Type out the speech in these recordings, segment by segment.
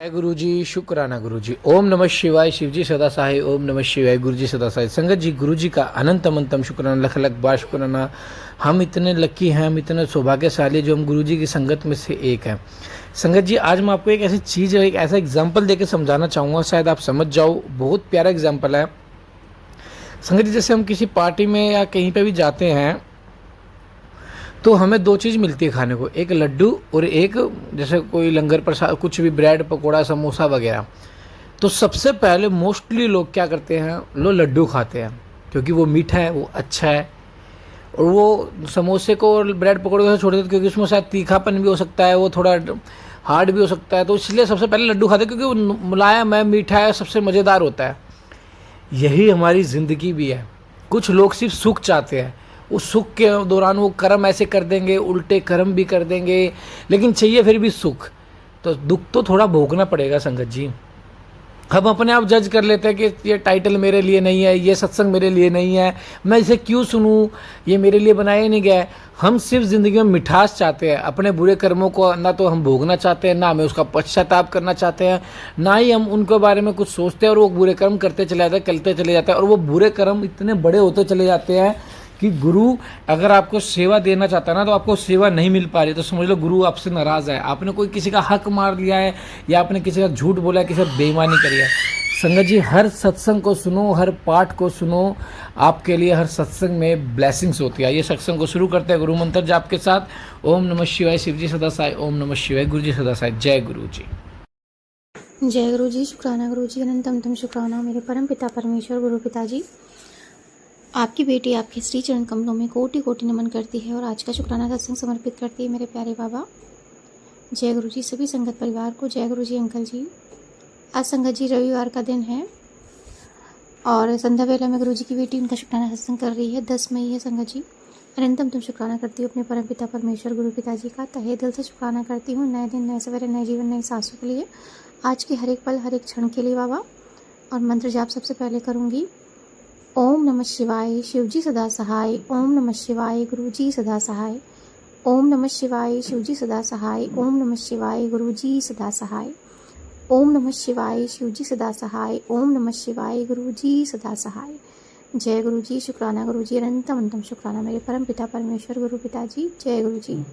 जय गुरु जी, शुक्राना गुरु जी। ओम नमः शिवाय, शिव जी सदा सहाय। ओम नमः शिवाय, गुरु जी सदा सहाय। संगत जी, गुरु जी का अनंत अनंतम शुक्राना, लख लख बार शुक्राना। हम इतने लकी हैं, हम इतने सौभाग्यशाली जो हम गुरु जी की संगत में से एक हैं। संगत जी, आज मैं आपको एक ऐसी चीज़, एक ऐसा एग्जाम्पल देकर समझाना चाहूँगा, शायद आप समझ जाओ। बहुत प्यारा एग्जाम्पल है। संगत जी, जैसे हम किसी पार्टी में या कहीं पर भी जाते हैं तो हमें दो चीज़ मिलती है खाने को, एक लड्डू और एक जैसे कोई लंगर प्रसाद, कुछ भी ब्रेड पकौड़ा समोसा वगैरह। तो सबसे पहले मोस्टली लोग क्या करते हैं, लोग लड्डू खाते हैं क्योंकि वो मीठा है, वो अच्छा है। और वो समोसे को और ब्रेड पकौड़े को छोड़ देते क्योंकि उसमें शायद तीखापन भी हो सकता है, वो थोड़ा हार्ड भी हो सकता है, तो इसलिए सबसे पहले लड्डू खाते हैं क्योंकि वो मुलायम है, मीठा है, सबसे मज़ेदार होता है। यही हमारी ज़िंदगी भी है। कुछ लोग सिर्फ सुख चाहते हैं, उस सुख के दौरान वो कर्म ऐसे कर देंगे, उल्टे कर्म भी कर देंगे, लेकिन चाहिए फिर भी सुख। तो दुख तो थोड़ा भोगना पड़ेगा संगत जी। हम अपने आप जज कर लेते हैं कि ये टाइटल मेरे लिए नहीं है, ये सत्संग मेरे लिए नहीं है, मैं इसे क्यों सुनूं, ये मेरे लिए बनाया ही नहीं गया है। हम सिर्फ ज़िंदगी में मिठास चाहते हैं। अपने बुरे कर्मों को ना तो हम भोगना चाहते हैं, ना हमें उसका पश्चाताप करना चाहते हैं, ना ही हम उनके बारे में कुछ सोचते हैं। और वो बुरे कर्म करते चले जाते हैं, करते चले जाते हैं, और वो बुरे कर्म इतने बड़े होते चले जाते हैं कि गुरु अगर आपको सेवा देना चाहता है ना, तो आपको सेवा नहीं मिल पा रही, तो समझ लो गुरु आपसे नाराज़ है। आपने कोई किसी का हक मार लिया है, या आपने किसी का झूठ बोला है, किसी का बेईमानी करी है। संगत जी, हर सत्संग को सुनो, हर पाठ को सुनो, आपके लिए हर सत्संग में ब्लेसिंग्स होती है। ये सत्संग को शुरू करते हैं गुरु मंत्र जाप के साथ। ओम नमः शिवाय, शिव जी सदा साई। ओम नमः शिवाय, गुरु जी सदा साई। जय गुरु जी। जय गुरु जी, शुक्राना गुरु जी, अनंतम तम शुक्राना मेरे परम पिता परमेश्वर गुरु पिताजी। आपकी बेटी आपके श्री चरण कमलों में कोटि कोटि नमन करती है और आज का शुक्राना सत्संग समर्पित करती है मेरे प्यारे बाबा। जय गुरु जी, सभी संगत परिवार को जय गुरु जी। अंकल जी, आज संगत जी रविवार का दिन है और संध्या वेला में गुरु जी की बेटी उनका शुक्राना सत्संग कर रही है। 10 मई है संगत जी। अनंतम तुम शुक्राना करती हूँ अपने परम पिता परमेश्वर गुरु पिताजी का। तहे दिल से शुक्राना करती हूँ नए दिन, नए सवेरे, नए जीवन, नई सांसों के लिए, आज के हर एक पल, हर एक क्षण के लिए बाबा। और मंत्र जाप सबसे पहले करूँगी। ओम नमः शिवाय, शिव जी सदा सहाय। ओम नमः शिवाय, गुरु जी सदा सहाय। ओम नमः शिवाय, शिव जी सदा सहाय। ओम नमः शिवाय, गुरु जी सदा सहाय। ओम नमः शिवाय, शिव जी सदा सहाय। ओम नमः शिवाय, गुरु जी सदा सहाय। जय गुरु जी, शुक्राना गुरु जी, अनंतम अनंतम शुक्राना मेरे परम पिता परमेश्वर गुरु पिताजी। जय गुरु जी।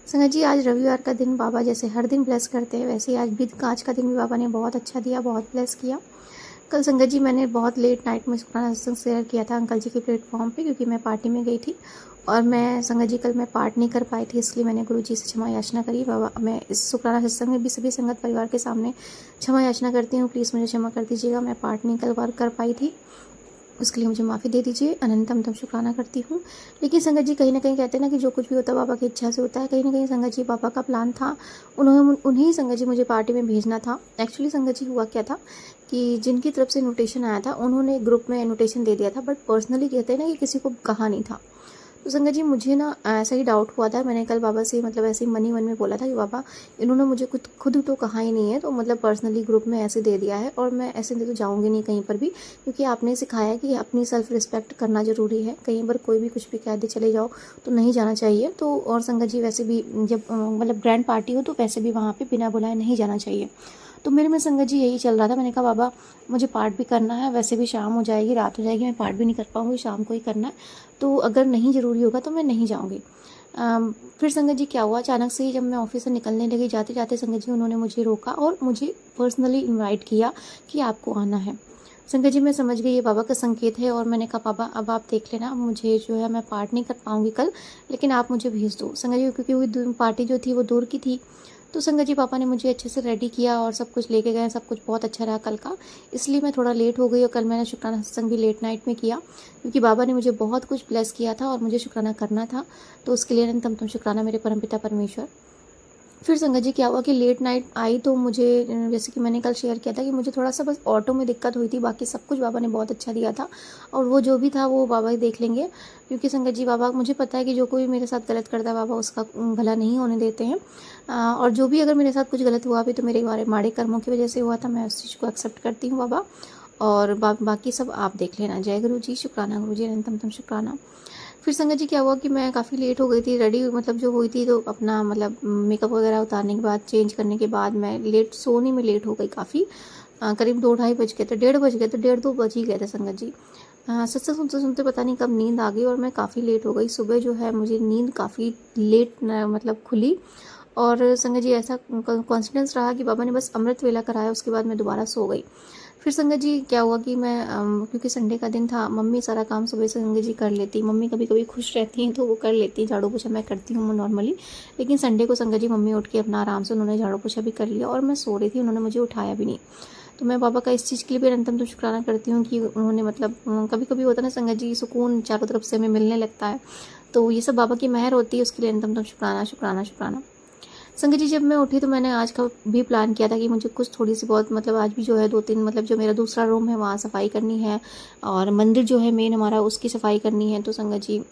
संगत जी, आज रविवार का दिन बाबा जैसे हर दिन ब्लेस करते हैं, वैसे आज भी आज का दिन भी बाबा ने बहुत अच्छा दिया, बहुत ब्लेस किया। कल संगत जी मैंने बहुत लेट नाइट में शुक्राना सत्संग शेयर किया था अंकल जी के प्लेटफॉर्म पे, क्योंकि मैं पार्टी में गई थी और मैं संगत जी कल मैं पार्ट नहीं कर पाई थी, इसलिए मैंने गुरु जी से क्षमा याचना करी। बाबा, मैं इस शुक्राना सत्संग में भी सभी संगत परिवार के सामने क्षमा याचना करती हूँ, प्लीज़ मुझे क्षमा कर दीजिएगा। मैं पार्ट नहीं कल कर पाई थी, उसके लिए मुझे माफ़ी दे दीजिए। अनंतम तम शुक्राना करती हूँ। लेकिन संगत जी कहीं ना कहीं कहते हैं ना कि जो कुछ भी होता है बाबा की इच्छा से होता है। कहीं ना कहीं संगत जी बाबा का प्लान था, उन्हें संगत जी मुझे पार्टी में भेजना था। एक्चुअली संगत जी हुआ क्या था कि जिनकी तरफ से इन्विटेशन आया था उन्होंने ग्रुप में इन्विटेशन दे दिया था, बट पर्सनली कहते हैं ना कि किसी को कहा नहीं था। तो संगत जी मुझे ना ऐसा ही डाउट हुआ था। मैंने कल बाबा से मतलब ऐसे ही मन ही मन में बोला था कि बाबा इन्होंने मुझे खुद तो कहा ही नहीं है, तो मतलब पर्सनली ग्रुप में ऐसे दे दिया है और मैं ऐसे तो जाऊंगी नहीं कहीं पर भी, क्योंकि आपने सिखाया कि अपनी सेल्फ रिस्पेक्ट करना ज़रूरी है। कहीं पर कोई भी कुछ भी कह दे चले जाओ तो नहीं जाना चाहिए। तो और संगत जी वैसे भी जब मतलब ग्रैंड पार्टी हो तो वैसे भी वहाँ पर बिना बुलाए नहीं जाना चाहिए। तो मेरे में संगत जी यही चल रहा था। मैंने कहा बाबा मुझे पाठ भी करना है, वैसे भी शाम हो जाएगी, रात हो जाएगी, मैं पाठ भी नहीं कर पाऊँगी, शाम को ही करना है, तो अगर नहीं ज़रूरी होगा तो मैं नहीं जाऊँगी। फिर संगत जी क्या हुआ, अचानक से ही जब मैं ऑफिस से निकलने लगी, जाते जाते संगत जी उन्होंने मुझे रोका और मुझे पर्सनली इन्वाइट किया कि आपको आना है। संगत जी मैं समझ गई ये बाबा का संकेत है और मैंने कहा बाबा अब आप देख लेना, मुझे जो है मैं पार्ट नहीं कर पाऊँगी कल, लेकिन आप मुझे भेज दो। संगत जी क्योंकि वो पार्टी जो थी वो दूर की थी, तो संगत जी पापा ने मुझे अच्छे से रेडी किया और सब कुछ लेके गए, सब कुछ बहुत अच्छा रहा कल का। इसलिए मैं थोड़ा लेट हो गई और कल मैंने शुक्राना सत्संग भी लेट नाइट में किया, क्योंकि बाबा ने मुझे बहुत कुछ ब्लेस किया था और मुझे शुक्राना करना था, तो उसके लिए अनंतम तुम शुक्राना मेरे परमपिता परमेश्वर। फिर संगत जी क्या हुआ कि लेट नाइट आई तो मुझे जैसे कि मैंने कल शेयर किया था कि मुझे थोड़ा सा बस ऑटो में दिक्कत हुई थी, बाकी सब कुछ बाबा ने बहुत अच्छा दिया था और वो जो भी था वो बाबा ही देख लेंगे। क्योंकि संगत जी बाबा मुझे पता है कि जो कोई मेरे साथ गलत करता है बाबा उसका भला नहीं होने देते हैं, और जो भी अगर मेरे साथ कुछ गलत हुआ भी तो मेरे माड़े कर्मों की वजह से हुआ था, मैं उस चीज़ को एक्सेप्ट करती हूँ बाबा, और बाकी सब आप देख लेना। जय गुरु जी, शुक्राना गुरु जी, अनंतम तम शुक्राना। फिर संगत जी क्या हुआ कि मैं काफ़ी लेट हो गई थी, रेडी मतलब जो हुई थी, तो अपना मतलब मेकअप वगैरह उतारने के बाद, चेंज करने के बाद मैं लेट सोने में लेट हो गई काफ़ी। करीब 2 ढाई बज गए थे, 1:30 बज गए थे, 1:30 2 बज ही गए थे संगत जी। सत्संग सुनते सुनते पता नहीं कब नींद आ गई और मैं काफ़ी लेट हो गई। सुबह जो है मुझे नींद काफ़ी लेट मतलब खुली। और संगत जी ऐसा कॉन्फिडेंस रहा कि बाबा ने बस अमृत वेला कराया, उसके बाद मैं दोबारा सो गई। फिर संगत जी क्या हुआ कि मैं क्योंकि संडे का दिन था, मम्मी सारा काम सुबह से संगत जी कर लेती। मम्मी कभी कभी खुश रहती हैं तो वो कर लेती, झाड़ू पोछा मैं करती हूँ नॉर्मली, लेकिन संडे को संगत जी मम्मी उठ के अपना आराम से उन्होंने झाड़ू पोछा भी कर लिया और मैं सो रही थी, उन्होंने मुझे उठाया भी नहीं। तो मैं बाबा का इस चीज़ के लिए भी अनंतम तो शुक्राना करती हूँ कि उन्होंने मतलब कभी कभी होता है ना संगत जी, सुकून चारों तरफ से हमें मिलने लगता है, तो ये सब बाबा की मेहर होती है, उसके लिए अनंतम तो शुक्राना शुक्राना शुक्राना। संगत जी जब मैं उठी तो मैंने आज का भी प्लान किया था कि मुझे कुछ थोड़ी सी बहुत मतलब आज भी जो है 2-3 मतलब जो मेरा दूसरा रूम है वहाँ सफाई करनी है, और मंदिर जो है मेन हमारा उसकी सफाई करनी है। तो संगत जी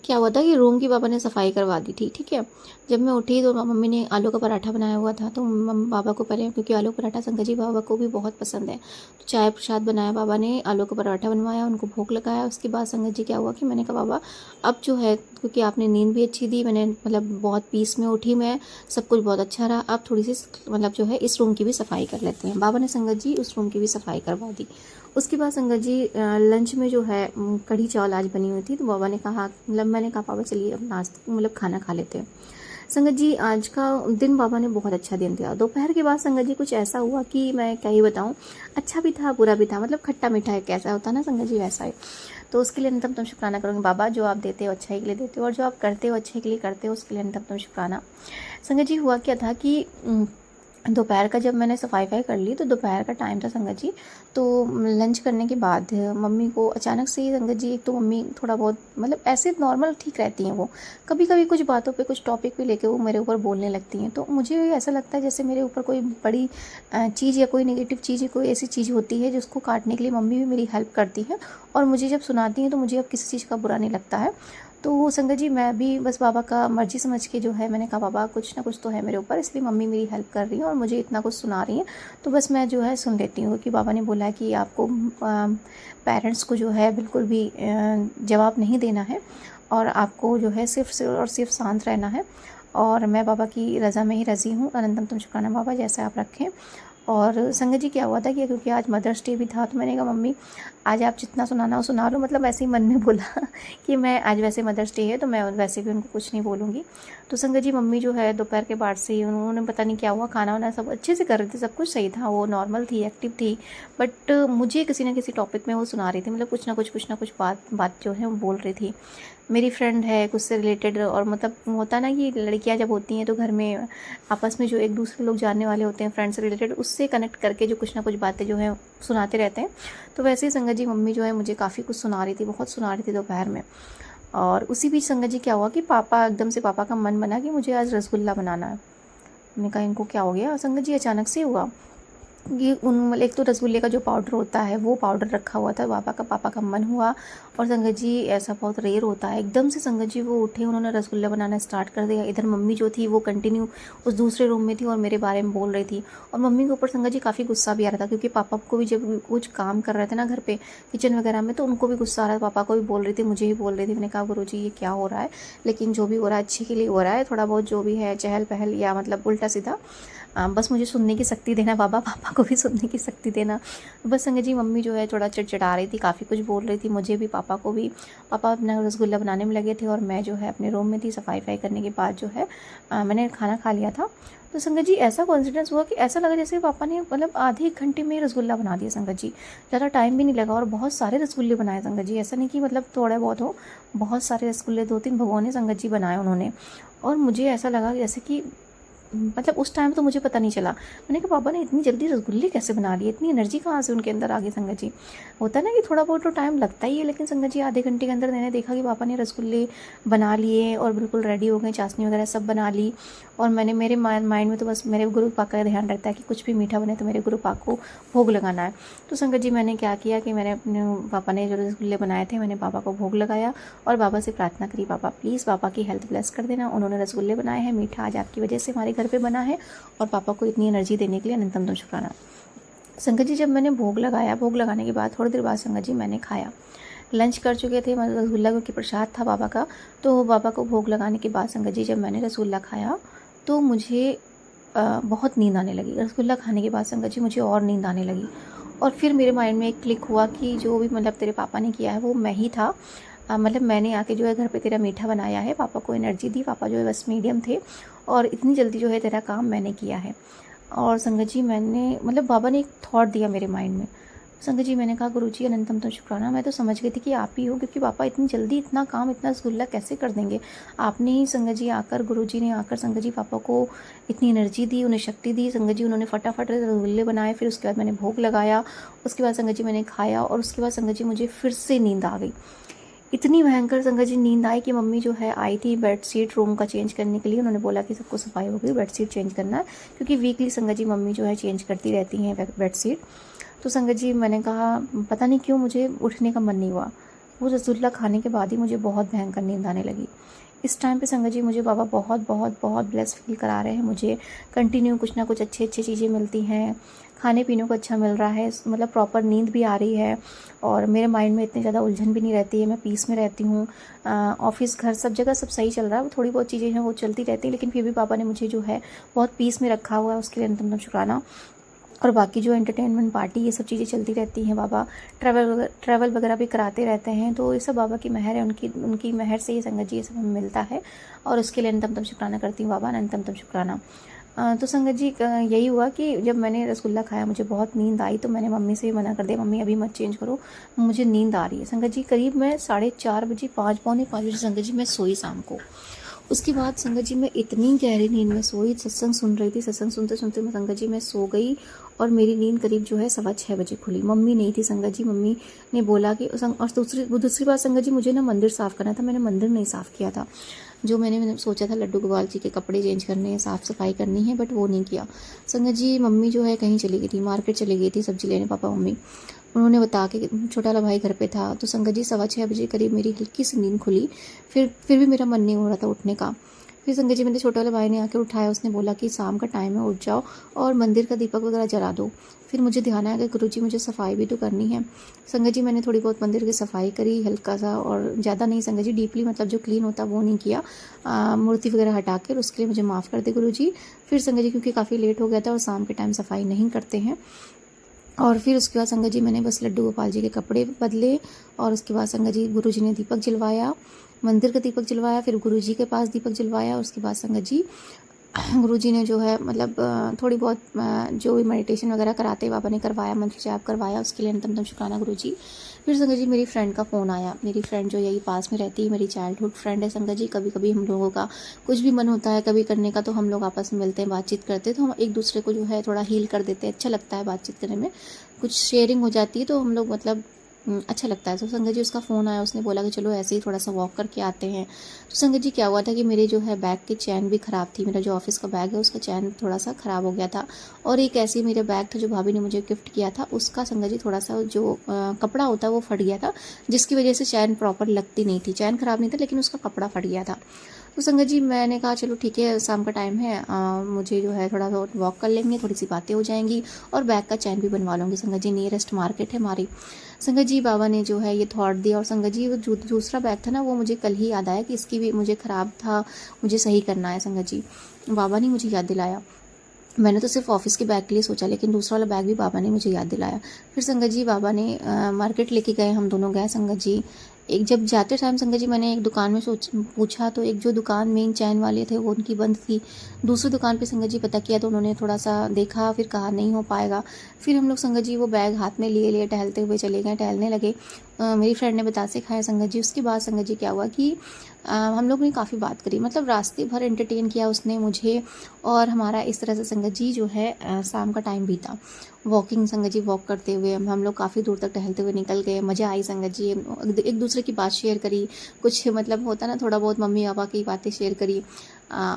क्या हुआ था कि रूम की पापा ने सफाई करवा दी थी, ठीक है। जब मैं उठी तो मम्मी ने आलू का पराठा बनाया हुआ था, तो बाबा को पहले, क्योंकि आलू पराठा संगत जी बाबा को भी बहुत पसंद है, तो चाय प्रसाद बनाया बाबा ने, आलू का पराठा बनवाया, उनको भोग लगाया। उसके बाद संगत जी क्या हुआ कि मैंने कहा बाबा अब जो है, क्योंकि आपने नींद भी अच्छी दी, मैंने मतलब बहुत पीस में उठी मैं, सब कुछ बहुत अच्छा रहा, अब थोड़ी सी मतलब जो है इस रूम की भी सफाई कर लेते हैं। बाबा ने संगत जी उस रूम की भी सफाई करवा दी। उसके बाद संगत जी लंच में जो है कढ़ी चावल आज बनी हुई थी, तो बाबा ने कहा, मतलब मैंने कहा पापा चलिए अब नाश्ता मतलब खाना खा लेते हैं। संगत जी आज का दिन बाबा ने बहुत अच्छा दिन दिया। दोपहर के बाद संगत जी कुछ ऐसा हुआ कि मैं क्या ही बताऊं, अच्छा भी था बुरा भी था, मतलब खट्टा मीठा एक ऐसा होता है ना संगत जी, वैसा है। तो उसके लिए अंतम तुम शुक्राना करूँगी बाबा, जो आप देते हो अच्छाई के लिए देते हो, और जो आप करते हो अच्छे के लिए करते हो, उसके लिए अंतम तुम शुक्राना। संगत जी हुआ क्या था कि दोपहर का जब मैंने सफाई कर ली, तो दोपहर का टाइम था संगत जी। तो लंच करने के बाद मम्मी को अचानक से ही संगत जी, एक तो मम्मी थोड़ा बहुत मतलब ऐसे नॉर्मल ठीक रहती हैं, वो कभी कभी कुछ बातों पे कुछ टॉपिक पे लेके वो मेरे ऊपर बोलने लगती हैं, तो मुझे ऐसा लगता है जैसे मेरे ऊपर कोई बड़ी चीज़ या कोई नेगेटिव चीज़ या कोई ऐसी चीज़ होती है जिसको काटने के लिए मम्मी भी मेरी हेल्प करती है, और मुझे जब सुनाती हैं तो मुझे अब किसी चीज़ का बुरा नहीं लगता है। तो संगत जी मैं भी बस बाबा का मर्जी समझ के जो है मैंने कहा बाबा कुछ ना कुछ तो है मेरे ऊपर, इसलिए मम्मी मेरी हेल्प कर रही है और मुझे इतना कुछ सुना रही है, तो बस मैं जो है सुन लेती हूँ कि बाबा ने बोला है कि आपको पेरेंट्स को जो है बिल्कुल भी जवाब नहीं देना है, और आपको जो है सिर्फ और सिर्फ शांत रहना है, और मैं बाबा की रज़ा में ही राज़ी हूँ। अनंतम तुम शुक्राना बाबा, जैसे आप रखें। और संगत जी क्या हुआ था कि क्योंकि आज मदर्स डे भी था, तो मैंने कहा मम्मी आज आप जितना सुनाना हो सुना लो, मतलब ऐसे ही मन में बोला कि मैं आज वैसे मदर्स डे है तो मैं वैसे भी उनको कुछ नहीं बोलूँगी। तो संगत जी मम्मी जो है दोपहर के बाद से ही उन्होंने पता नहीं क्या हुआ, खाना वाना सब अच्छे से कर रही थी, सब कुछ सही था, वो नॉर्मल थी, एक्टिव थी, बट मुझे किसी न किसी टॉपिक में वो सुना रही थी, मतलब कुछ ना कुछ बात जो है वो बोल रही थी। मेरी फ्रेंड है कुछ से रिलेटेड, और मतलब होता ना कि लड़कियां जब होती हैं तो घर में आपस में जो एक दूसरे लोग जानने वाले होते हैं फ्रेंड से रिलेटेड, उससे कनेक्ट करके जो कुछ ना कुछ बातें जो है सुनाते रहते हैं। तो वैसे ही संगत जी मम्मी जो है मुझे काफ़ी कुछ सुना रही थी, बहुत सुना रही थी दोपहर में। और उसी बीच संगत जी क्या हुआ कि पापा एकदम से, पापा का मन बना कि मुझे आज रसगुल्ला बनाना है। मैंने कहा इनको क्या हो गया, संगत जी अचानक से हुआ। ये उन एक तो रसगुल्ले का जो पाउडर होता है वो पाउडर रखा हुआ था, पापा का मन हुआ, और संगत जी ऐसा बहुत रेयर होता है, एकदम से संगत जी वो उठे, उन्होंने रसगुल्ला बनाना स्टार्ट कर दिया। इधर मम्मी जो थी वो कंटिन्यू उस दूसरे रूम में थी और मेरे बारे में बोल रही थी, और मम्मी के ऊपर संगत जी काफ़ी गुस्सा भी आ रहा था, क्योंकि पापा को भी जब कुछ काम कर रहे थे ना घर पे किचन वगैरह में, तो उनको भी गुस्सा आ रहा था, पापा को भी बोल रही थी, मुझे भी बोल रही थी। मैंने कहा गुरुजी ये क्या हो रहा है, लेकिन जो भी हो रहा है अच्छे के लिए हो रहा है, थोड़ा बहुत जो भी है चहल पहल या मतलब उल्टा सीधा, बस मुझे सुनने की शक्ति देना बाबा, पापा को भी सुनने की शक्ति देना। बस संगत जी मम्मी जो है थोड़ा चिड़चिड़ा रही थी, काफ़ी कुछ बोल रही थी, मुझे भी पापा को भी। पापा अपना रसगुल्ला बनाने में लगे थे और मैं जो है अपने रूम में थी, सफाई करने के बाद जो है मैंने खाना खा लिया था। तो संगत जी ऐसा कॉन्फिडेंस हुआ कि ऐसा लगा जैसे पापा ने मतलब आधे एक घंटे में रसगुल्ला बना दिया संगत जी, ज़्यादा टाइम भी नहीं लगा, और बहुत सारे रसगुल्ले बनाए संगत जी, ऐसा नहीं कि मतलब थोड़े बहुत हो, बहुत सारे रसगुल्ले 2-3 भगोने संगत जी बनाए उन्होंने। और मुझे ऐसा लगा जैसे कि मतलब उस टाइम तो मुझे पता नहीं चला, मैंने कहा पापा ने इतनी जल्दी रसगुल्ले कैसे बना लिए, इतनी एनर्जी कहाँ से उनके अंदर आ गई संगत जी। होता है ना कि थोड़ा बहुत तो टाइम लगता ही है, लेकिन संगत जी आधे घंटे के अंदर मैंने देखा कि पापा ने रसगुल्ले बना लिए और बिल्कुल रेडी हो गए, चाशनी वगैरह सब बना ली। और मैंने मेरे माइंड में तो बस मेरे गुरु पाक का ध्यान रहता है कि कुछ भी मीठा बने तो मेरे गुरु पाक को भोग लगाना है। तो संगत जी मैंने क्या किया कि मैंने अपने पापा ने जो रसगुल्ले बनाए थे मैंने पापा को भोग लगाया, और बाबा से प्रार्थना करी, पापा प्लीज़ पापा की हेल्थ ब्लेस कर देना, उन्होंने रसगुल्ले बनाए हैं, मीठा आज आपकी वजह से हमारे घर पर बना है, और पापा को इतनी एनर्जी देने के लिए अनंतम तुम शुक्राना। संगत जी जब मैंने भोग लगाया, भोग लगाने के बाद थोड़ी देर बाद संगत जी मैंने खाया, लंच कर चुके थे, मतलब रसगुल्ला क्योंकि प्रसाद था बाबा का। तो बाबा को भोग लगाने के बाद संगत जी जब मैंने रसगुल्ला खाया तो मुझे बहुत नींद आने लगी। रसगुल्ला खाने के बाद संगत जी मुझे और नींद आने लगी, और फिर मेरे माइंड में एक क्लिक हुआ कि जो भी मतलब तेरे पापा ने किया है वो मैं ही था। मतलब मैंने आके जो है घर पे तेरा मीठा बनाया है, पापा को एनर्जी दी, पापा जो है बस मीडियम थे, और इतनी जल्दी जो है तेरा काम मैंने किया है। और संगत जी मैंने मतलब बाबा ने एक थॉट दिया मेरे माइंड में। संगत जी मैंने कहा गुरुजी अनंतम तो शुक्राना, मैं तो समझ गई थी कि आप ही हो, क्योंकि पापा इतनी जल्दी इतना काम इतना रसगुल्ला कैसे कर देंगे। आपने ही संगत जी आकर, गुरुजी ने आकर संगत जी पापा को इतनी एनर्जी दी, उन्हें शक्ति दी। संगत जी उन्होंने फटाफट रसगुल्ले बनाए, फिर उसके बाद मैंने भोग लगाया, उसके बाद संगत जी मैंने खाया, और उसके बाद संगत जी मुझे फिर से नींद आ गई। इतनी भयंकर संगत जी नींद आई कि मम्मी जो है आई थी बेडशीट रूम का चेंज करने के लिए। उन्होंने बोला कि सबको सफाई हो गई, बेडशीट चेंज करना है, क्योंकि वीकली संगत जी मम्मी जो है चेंज करती रहती हैं बेडशीट। तो संगत जी मैंने कहा पता नहीं क्यों मुझे उठने का मन नहीं हुआ। वो रसगुल्ला खाने के बाद ही मुझे बहुत भयंकर नींद आने लगी। इस टाइम पे संगत जी मुझे बाबा बहुत बहुत बहुत ब्लेस फील करा रहे हैं। मुझे कंटिन्यू कुछ ना कुछ अच्छी अच्छी चीज़ें मिलती हैं, खाने पीने को अच्छा मिल रहा है, मतलब प्रॉपर नींद भी आ रही है, और मेरे माइंड में इतनी ज़्यादा उलझन भी नहीं रहती है, मैं पीस में रहती हूँ। ऑफिस घर सब जगह सब सही चल रहा है, थोड़ी बहुत चीज़ें हैं वो चलती रहती हैं, लेकिन फिर भी पापा ने मुझे जो है बहुत पीस में रखा हुआ है, उसके लिए अंतम शुक्राना। और बाकी जो एंटरटेनमेंट पार्टी ये सब चीज़ें चलती रहती हैं, बाबा ट्रैवल वगैरह भी कराते रहते हैं, तो ये सब बाबा की मेहर है, उनकी मेहर से ये संगत जी ये सब हमें मिलता है, और उसके लिए अनंतम शुक्राना करती हूँ बाबा, अनंतम शुक्राना। तो संगत जी यही हुआ कि जब मैंने रसगुल्ला खाया मुझे बहुत नींद आई, तो मैंने मम्मी से मना कर दिया, मम्मी अभी मत चेंज करो, मुझे नींद आ रही है। संगत जी करीब मैं 4:30 बजे 5 पौने 5 बजे संगत जी मैं सोई शाम को। उसके बाद संगत जी मैं इतनी गहरी नींद में सोई, सत्संग सुन रही थी, सत्संग सुनते सुनते मैं संगत जी मैं सो गई, और मेरी नींद करीब जो है 6:15 बजे खुली। मम्मी नहीं थी संगत जी, मम्मी ने बोला कि और दूसरी बात संगत जी मुझे ना मंदिर साफ़ करना था, मैंने मंदिर नहीं साफ़ किया था। जो मैंने सोचा था लड्डू गोपाल जी के कपड़े चेंज करने हैं, साफ़ सफाई करनी है, बट वो नहीं किया। संगत जी मम्मी जो है कहीं चली गई थी, मार्केट चली गई थी सब्जी लेने, पापा मम्मी उन्होंने बता के, छोटा वाला भाई घर पे था। तो संगत जी 6:15 बजे करीब मेरी हल्की सी नींद खुली, फिर भी मेरा मन नहीं हो रहा था उठने का। फिर संगत जी मेरे छोटे वाले भाई ने आकर उठाया, उसने बोला कि शाम का टाइम है, उठ जाओ और मंदिर का दीपक वगैरह जला दो। फिर मुझे ध्यान आया कि गुरुजी मुझे सफाई भी तो करनी है। संगत जी मैंने थोड़ी बहुत मंदिर की सफाई करी, हल्का सा, और ज़्यादा नहीं संगत जी, डीपली मतलब जो क्लीन होता वो नहीं किया, मूर्ति वगैरह हटा कर, उसके लिए मुझे माफ़ कर दे गुरुजी। फिर संगत जी क्योंकि काफ़ी लेट हो गया था और शाम के टाइम सफाई नहीं करते हैं, और फिर उसके बाद संगत जी मैंने बस लड्डू गोपाल जी के कपड़े बदले, और उसके बाद संगत जी गुरुजी ने दीपक जलवाया, मंदिर का दीपक जलवाया, फिर गुरुजी के पास दीपक जलवाया। उसके बाद संगत जी गुरुजी ने जो है मतलब थोड़ी बहुत जो भी मेडिटेशन वगैरह कराते बाबा ने करवाया, मंत्र जाप करवाया, उसके लिए अंतम शुक्राना गुरुजी। फिर संगत जी मेरी फ्रेंड का फ़ोन आया, मेरी फ्रेंड जो यही पास में रहती है, मेरी चाइल्डहुड फ्रेंड है संगत जी। कभी कभी हम लोगों का कुछ भी मन होता है कभी करने का, तो हम लोग आपस में मिलते हैं, बातचीत करते हैं, तो हम एक दूसरे को जो है थोड़ा हील कर देते हैं, अच्छा लगता है बातचीत करने में, कुछ शेयरिंग हो जाती है, तो हम लोग मतलब अच्छा लगता है। तो संगत जी उसका फ़ोन आया, उसने बोला कि चलो ऐसे ही थोड़ा सा वॉक करके आते हैं। तो संगत जी क्या हुआ था कि मेरे जो है बैग की चैन भी ख़राब थी, मेरा जो ऑफिस का बैग है उसका चैन थोड़ा सा ख़राब हो गया था, और एक ऐसे ही मेरा बैग था जो भाभी ने मुझे गिफ्ट किया था, उसका संगत जी थोड़ा सा जो कपड़ा होता है वो फट गया था, जिसकी वजह से चैन प्रॉपर लगती नहीं थी। चैन ख़राब नहीं था लेकिन उसका कपड़ा फट गया था। तो संगत जी मैंने कहा चलो ठीक है, शाम का टाइम है, मुझे जो है थोड़ा बहुत वॉक कर लेंगे, थोड़ी सी बातें हो जाएंगी, और बैग का चैन भी बनवा लूँगी। संगत जी नियरेस्ट मार्केट है हमारी। संगत जी बाबा ने जो है ये थॉट दिया, और संगत जी वो दूसरा बैग था ना, वो मुझे कल ही याद आया कि इसकी भी मुझे ख़राब था, मुझे सही करना है। संगत जी बाबा ने मुझे याद दिलाया। मैंने तो सिर्फ ऑफिस के बैग के लिए सोचा, लेकिन दूसरा वाला बैग भी बाबा ने मुझे याद दिलाया। फिर संगत जी बाबा ने मार्केट लेके गए, हम दोनों गए संगत जी। एक जब जाते टाइम संगत जी मैंने एक दुकान में पूछा, तो एक जो दुकान मेन चैन वाले थे वो उनकी बंद थी। दूसरी दुकान पे संगत जी पता किया, तो उन्होंने थोड़ा सा देखा, फिर कहा नहीं हो पाएगा। फिर हम लोग संगत जी वो बैग हाथ में लिए लिए टहलते हुए चले गए, टहलने लगे। मेरी फ्रेंड ने बतासे खाया संगत जी। उसके बाद संगत जी क्या हुआ कि हम लोग ने काफ़ी बात करी, मतलब रास्ते भर एंटरटेन किया उसने मुझे, और हमारा इस तरह से संगत जी जो है शाम का टाइम बीता। वॉकिंग संगत जी वॉक करते हुए हम लोग काफ़ी दूर तक टहलते हुए निकल गए, मज़ा आई संगत जी। एक दूसरे की बात शेयर करी, कुछ मतलब होता ना थोड़ा बहुत, मम्मी पापा की बातें शेयर करी।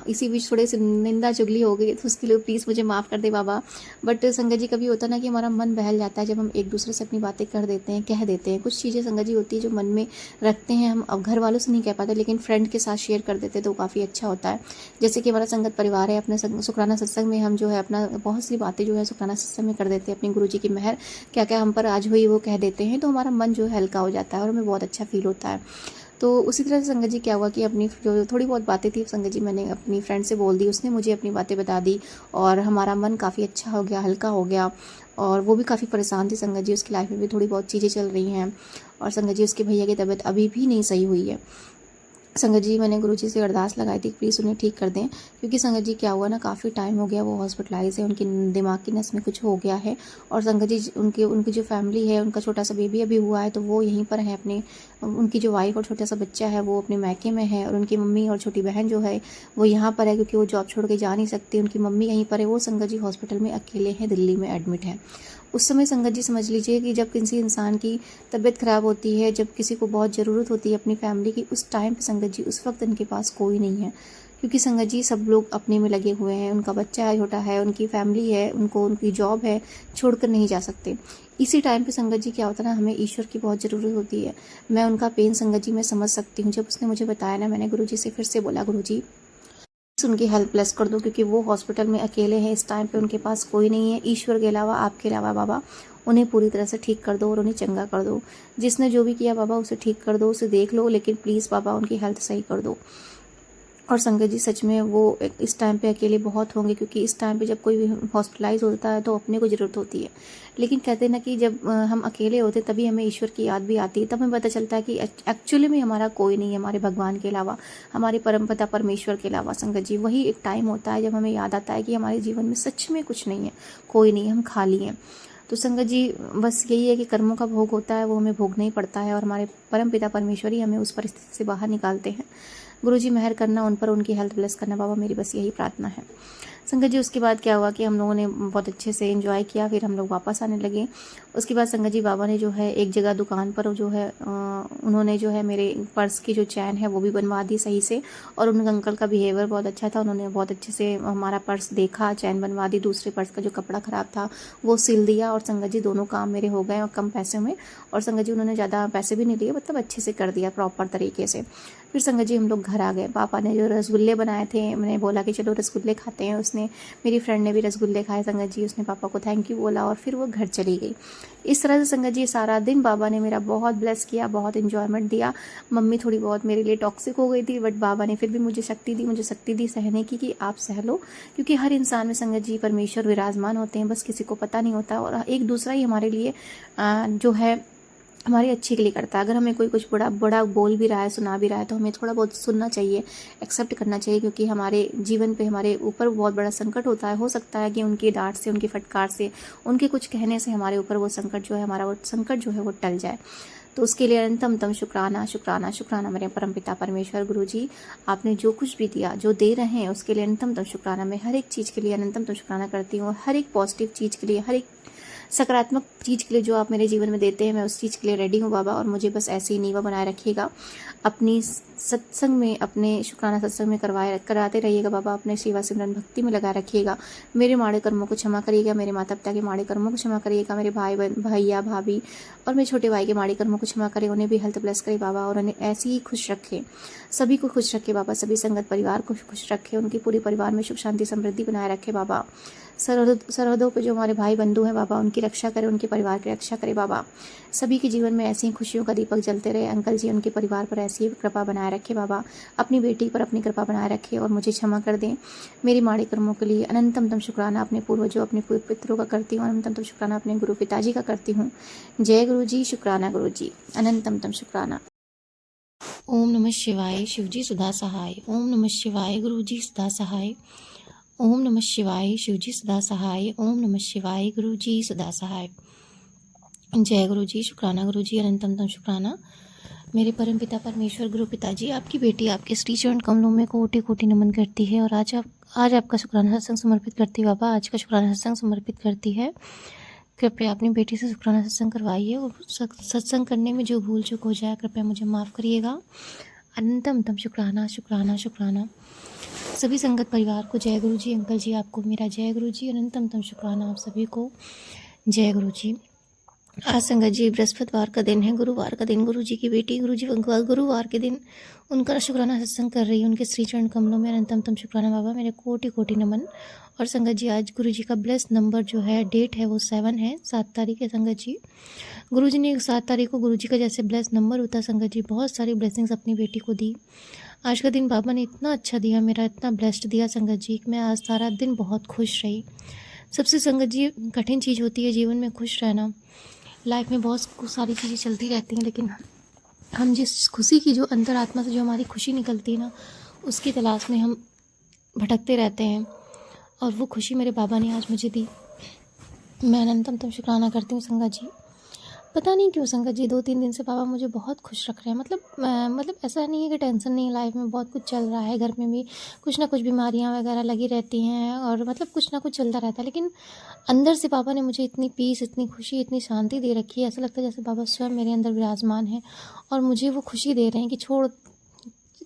इसी बीच थोड़े से निंदा चुगली हो गई तो उसके लिए प्लीज़ मुझे माफ़ कर दे बाबा। बट संगत जी कभी होता है ना कि हमारा मन बहल जाता है जब हम एक दूसरे से अपनी बातें कर देते हैं, कह देते हैं। कुछ चीज़ें संगत जी होती है जो मन में रखते हैं, हम अब घर वालों से नहीं कह पाते लेकिन फ्रेंड के साथ शेयर कर देते हैं तो काफ़ी अच्छा होता है। जैसे कि हमारा संगत परिवार है, अपने शुक्राना सत्संग में हम जो है अपना बहुत सी बातें जो है शुक्राना सत्संग में कर देते हैं, अपने गुरु जी की मेहर क्या क्या हम पर आज हुई वो कह देते हैं, तो हमारा मन जो है हल्का हो जाता है और हमें बहुत अच्छा फील होता है। तो उसी तरह से संगत जी क्या हुआ कि अपनी जो थोड़ी बहुत बातें थी संगत जी मैंने अपनी फ्रेंड से बोल दी, उसने मुझे अपनी बातें बता दी और हमारा मन काफ़ी अच्छा हो गया, हल्का हो गया। और वो भी काफ़ी परेशान थी संगत जी, उसकी लाइफ में भी थोड़ी बहुत चीज़ें चल रही हैं और संगत जी उसके भैया की तबीयत अभी भी नहीं सही हुई है। संगत जी मैंने गुरुजी से अरदास लगाई थी प्लीज़ उन्हें ठीक कर दें, क्योंकि संगत जी क्या हुआ ना, काफ़ी टाइम हो गया वो हॉस्पिटलाइज है, उनकी दिमाग की नस में कुछ हो गया है। और संगत जी उनकी जो फैमिली है, उनका छोटा सा बेबी अभी हुआ है तो वो यहीं पर है अपने, उनकी जो वाइफ और छोटा सा बच्चा है वो अपने मायके में है और उनकी मम्मी और छोटी बहन जो है वो यहाँ पर है क्योंकि वो जॉब छोड़ के जा नहीं सकती, उनकी मम्मी यहीं पर है। वो संगत जी हॉस्पिटल में अकेले हैं, दिल्ली में एडमिट है। उस समय संगत जी समझ लीजिए कि जब किसी इंसान की तबीयत ख़राब होती है, जब किसी को बहुत ज़रूरत होती है अपनी फैमिली की, उस टाइम पे संगत जी उस वक्त इनके पास कोई नहीं है, क्योंकि संगत जी सब लोग अपने में लगे हुए हैं। उनका बच्चा है, छोटा है, उनकी फैमिली है, उनको उनकी जॉब है, छोड़कर नहीं जा सकते। इसी टाइम पे संगत जी क्या होता है ना, हमें ईश्वर की बहुत ज़रूरत होती है। मैं उनका पेन संगत जी मैं समझ सकती हूँ। जब उसने मुझे बताया ना, मैंने गुरुजी से फिर से बोला, गुरुजी उनकी हेल्प लेस कर दो, क्योंकि वो हॉस्पिटल में अकेले हैं इस टाइम पे, उनके पास कोई नहीं है ईश्वर के अलावा, आपके अलावा बाबा। उन्हें पूरी तरह से ठीक कर दो और उन्हें चंगा कर दो। जिसने जो भी किया बाबा उसे ठीक कर दो, उसे देख लो, लेकिन प्लीज़ बाबा उनकी हेल्थ सही कर दो। और संगत जी सच में वो इस टाइम पे अकेले बहुत होंगे, क्योंकि इस टाइम पे जब कोई भी हॉस्पिटलाइज होता है तो अपने को ज़रूरत होती है, लेकिन कहते हैं ना कि जब हम अकेले होते हैं तभी हमें ईश्वर की याद भी आती है, तब हमें पता चलता है कि एक्चुअली में हमारा कोई नहीं है, हमारे भगवान के अलावा, हमारे परमपिता परमेश्वर के अलावा। संगत जी वही एक टाइम होता है जब हमें याद आता है कि हमारे जीवन में सच में कुछ नहीं है, कोई नहीं है, हम खाली हैं। तो संगत जी बस यही है कि कर्मों का भोग होता है, वो हमें भोगना ही पड़ता है और हमारे परमपिता परमेश्वर ही हमें उस परिस्थिति से बाहर निकालते हैं। गुरुजी मेहर करना उन पर, उनकी हेल्थ ब्लेस करना बाबा, मेरी बस यही प्रार्थना है। संगत जी उसके बाद क्या हुआ कि हम लोगों ने बहुत अच्छे से एंजॉय किया, फिर हम लोग वापस आने लगे। उसके बाद संगत जी बाबा ने जो है एक जगह दुकान पर जो है उन्होंने जो है मेरे पर्स की जो चैन है वो भी बनवा दी सही से, और उन अंकल का बिहेवियर बहुत अच्छा था, उन्होंने बहुत अच्छे से हमारा पर्स देखा, चैन बनवा दी, दूसरे पर्स का जो कपड़ा ख़राब था वो सिल दिया, और संगत जी दोनों काम मेरे हो गए और कम पैसे में। और संगत जी उन्होंने ज़्यादा पैसे भी नहीं लिए, मतलब अच्छे से कर दिया प्रॉपर तरीके से। फिर संगत जी हम लोग घर आ गए। पापा ने जो रसगुल्ले बनाए थे, मैंने बोला कि चलो रसगुल्ले खाते हैं, उसने, मेरी फ्रेंड ने भी रसगुल्ले खाए संगत जी, उसने पापा को थैंक यू बोला और फिर वो घर चली गई। इस तरह से संगत जी सारा दिन बाबा ने मेरा बहुत ब्लेस किया, बहुत इन्जॉयमेंट दिया। मम्मी थोड़ी बहुत मेरे लिए टॉक्सिक हो गई थी, बट बाबा ने फिर भी मुझे शक्ति दी सहने की, कि आप सह लो, क्योंकि हर इंसान में संगत जी परमेश्वर विराजमान होते हैं, बस किसी को पता नहीं होता। और एक दूसरा ही हमारे लिए जो है हमारी अच्छी के लिए करता है। अगर हमें कोई कुछ बड़ा बोल भी रहा है, सुना भी रहा है, तो हमें थोड़ा बहुत सुनना चाहिए, एक्सेप्ट करना चाहिए, क्योंकि हमारे जीवन पे हमारे ऊपर बहुत बड़ा संकट होता है। हो सकता है कि उनकी डांट से, उनकी फटकार से, उनके कुछ कहने से हमारे ऊपर वो संकट जो है, हमारा वो संकट जो है वो टल जाए। तो उसके लिए अनंतम तम शुक्राना शुक्राना शुक्राना मेरे परमपिता परमेश्वर गुरुजी, आपने जो कुछ भी दिया, जो दे रहे हैं, उसके लिए अनंतम तम शुक्राना। मैं हर एक चीज़ के लिए अनंतम तम शुक्राना करती हूँ, हर एक पॉजिटिव चीज़ के लिए, हर एक सकारात्मक चीज़ के लिए जो आप मेरे जीवन में देते हैं, मैं उस चीज़ के लिए रेडी हूँ बाबा। और मुझे बस ऐसे ही नीवा बनाए रखिएगा, अपनी सत्संग में, अपने शुक्राना सत्संग में कराते रहिएगा बाबा, अपने सेवा सिमरन भक्ति में लगा रखिएगा। मेरे माड़े कर्मों को क्षमा करिएगा, मेरे माता पिता के माड़े कर्मों को क्षमा करिएगा, मेरे भैया भाभी और मेरे छोटे भाई के माड़े कर्मों को क्षमा करें, उन्हें भी हेल्थ ब्लेस करे बाबा, और उन्हें ऐसे ही खुश रखे, सभी को खुश रखे बाबा, सभी संगत परिवार को खुश रखे, उनकी पूरी परिवार में सुख शांति समृद्धि बनाए रखे बाबा। सरहदों पे जो हमारे भाई बंधु हैं बाबा, उनकी रक्षा करें, उनके परिवार की रक्षा करें बाबा। सभी के जीवन में ऐसी ही खुशियों का दीपक जलते रहे। अंकल जी, उनके परिवार पर ऐसी ही कृपा बनाए रखे बाबा, अपनी बेटी पर अपनी कृपा बनाए रखे और मुझे क्षमा कर दें मेरी माड़े कर्मों के लिए। अनंतम तम शुक्राना अपने पूर्वजों, अपने पितरों का करती हूँ, अनंतम तम शुक्राना अपने गुरु पिताजी का करती हूँ। जय गुरु जी, शुक्राना गुरु जी, अनंतम तम शुक्राना। ओम नमः शिवाय, शिवजी सदा सहाय। ओम नमः शिवाय, गुरु जी सदा सहाय। ओम नमः शिवाय, शिवजी सदा सहाय। ओम नमः शिवाय, गुरु जी सदा सहाय। जय गुरु जी, शुक्राना गुरु जी, अनंतम तम शुक्राना। मेरे परम पिता परमेश्वर गुरु पिताजी, आपकी बेटी आपके श्री चरण कमलों में कोटि कोटि नमन करती है और आज आपका शुक्राना सत्संग समर्पित करती है बाबा। आज का शुक्राना सत्संग समर्पित करती है। कृपया अपनी बेटी से शुक्राना सत्संग करवाइए, और सत्संग करने में जो भूल चूक हो जाए कृपया मुझे माफ़ करिएगा। अनंतम तम शुक्राना शुक्राना शुक्राना। सभी संगत परिवार को जय गुरु जी। अंकल जी आपको मेरा जय गुरु जी। अनंतम शुक्राना आप सभी को जय गुरु जी। आज संगत जी बृहस्पतिवार का दिन है, गुरुवार का दिन। गुरु जी की बेटी गुरु जी गुरुवार के दिन उनका शुक्राना सत्संग कर रही है। उनके श्री चरण कमलों में अनंतम शुक्राना बाबा, मेरे कोटि कोटि नमन। और संगत जी आज गुरु जी का ब्लेस नंबर जो है, डेट है वो 7 है, 7 तारीख है संगत जी। गुरु जी ने 7 तारीख को गुरु जी का जैसे ब्लेस नंबर होता है संगत जी, बहुत सारी ब्लेसिंग्स अपनी बेटी को दी। आज का दिन बाबा ने इतना अच्छा दिया, मेरा इतना ब्लेस्ड दिया संगत जी कि मैं आज सारा दिन बहुत खुश रही। सबसे संगत जी कठिन चीज़ होती है जीवन में खुश रहना। लाइफ में बहुत सारी चीज़ें चलती रहती हैं, लेकिन हम जिस खुशी की, जो अंतरात्मा से जो हमारी खुशी निकलती है ना, उसकी तलाश में हम भटकते रहते हैं। और वो खुशी मेरे बाबा ने आज मुझे दी। मैं अनंतम शुक्राना करती हूँ संगत जी। पता नहीं क्यों संगत जी 2-3 दिन से बाबा मुझे बहुत खुश रख रहे हैं। मतलब ऐसा नहीं है कि टेंशन नहीं है, लाइफ में बहुत कुछ चल रहा है, घर में भी कुछ ना कुछ बीमारियां वगैरह लगी रहती हैं और मतलब कुछ ना कुछ चलता रहता है, लेकिन अंदर से बाबा ने मुझे इतनी पीस, इतनी खुशी, इतनी शांति दे रखी है। ऐसा लगता है जैसे बाबा स्वयं मेरे अंदर विराजमान है और मुझे वो खुशी दे रहे हैं कि छोड़